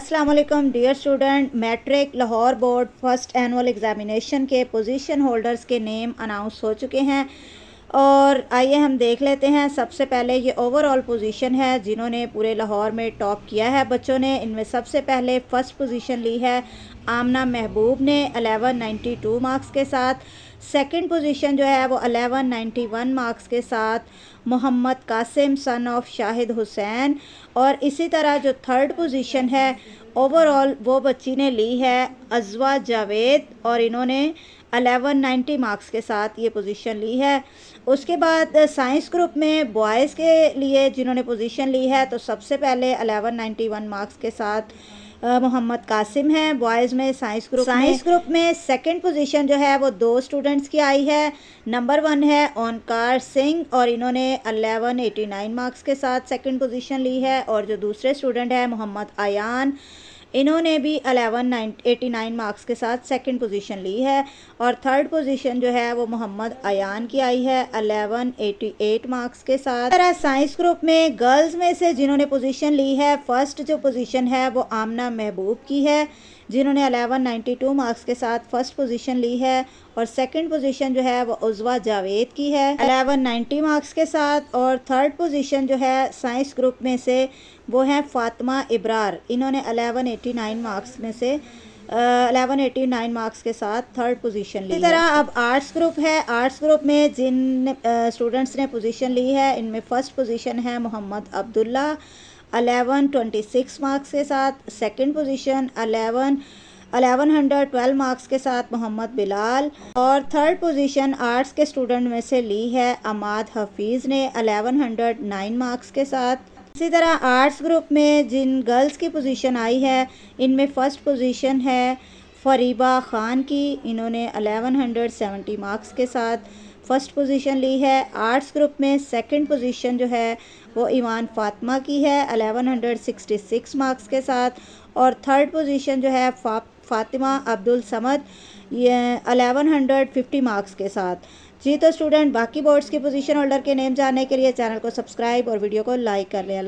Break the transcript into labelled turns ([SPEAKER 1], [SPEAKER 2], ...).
[SPEAKER 1] अस्सलाम वालेकुम dear student. Matric Lahore board first annual examination के पोजीशन होल्डर्स के नेम अनाउंस हो चुके हैं और आइए हम देख लेते हैं। सबसे पहले ये ओवरऑल पोजीशन है जिन्होंने पूरे लाहौर में टॉप किया है बच्चों ने। इनमें सबसे पहले फ़र्स्ट पोजीशन ली है आमना महबूब ने 1192 मार्क्स के साथ। सेकंड पोजीशन जो है वो 1191 मार्क्स के साथ मोहम्मद कासिम सन ऑफ शाहिद हुसैन। और इसी तरह जो थर्ड पोजीशन है ओवरऑल वो बच्ची ने ली है अज़वा जावेद और इन्होंने 1190 मार्क्स के साथ ये पोजीशन ली है। उसके बाद साइंस ग्रुप में बॉयज़ के लिए जिन्होंने पोजीशन ली है तो सबसे पहले 1191 मार्क्स के साथ मोहम्मद कासिम हैं बॉयज़ में। साइंस ग्रुप में सेकंड पोजीशन जो है वो दो स्टूडेंट्स की आई है। नंबर 1 है ओंकार सिंह और इन्होंने 1189 मार्क्स के साथ सेकंड पोजीशन ली है। और जो दूसरे स्टूडेंट है मोहम्मद आयान, इन्होंने भी 1189 मार्क्स के साथ सेकंड पोजीशन ली है। और थर्ड पोजीशन जो है वो मोहम्मद आयान की आई है 1188 मार्क्स के साथ। तरह साइंस ग्रुप में गर्ल्स में से जिन्होंने पोजीशन ली है, फर्स्ट जो पोजीशन है वो आमना महबूब की है जिन्होंने 1192 मार्क्स के साथ फर्स्ट पोजीशन ली है। और सेकंड पोजीशन जो है वो अज़वा जावेद की है 1190 मार्क्स के साथ। और थर्ड पोजीशन जो है साइंस ग्रुप में से वो है फ़ातिमा इब्रार, इन्होंने 1189 मार्क्स में से 1189 मार्क्स के साथ थर्ड पोजीशन ली। इसी तरह अब आर्ट्स ग्रुप है। आर्ट्स ग्रुप में जिन स्टूडेंट्स ने पोजीशन ली है इनमें फ़र्स्ट पोजीशन है मोहम्मद अब्दुल्ला 1126 मार्क्स के साथ। सेकंड पोजीशन 1112 मार्क्स के साथ मोहम्मद बिलाल। और थर्ड पोजीशन आर्ट्स के स्टूडेंट में से ली है अमाद हफीज़ ने 1109 मार्क्स के साथ। इसी तरह आर्ट्स ग्रुप में जिन गर्ल्स की पोजीशन आई है इनमें फ़र्स्ट पोजीशन है फरीबा ख़ान की, इन्होंने 1170 मार्क्स के साथ फ़र्स्ट पोजीशन ली है। आर्ट्स ग्रुप में सेकंड पोजीशन जो है वो ईमान फ़ातिमा की है 1166 मार्क्स के साथ। और थर्ड पोजीशन जो है फ़ातिमा अब्दुल समद ये 1150 मार्क्स के साथ। जी तो स्टूडेंट, बाकी बोर्ड्स की पोजीशन होल्डर के नेम जानने के लिए चैनल को सब्सक्राइब और वीडियो को लाइक कर लें।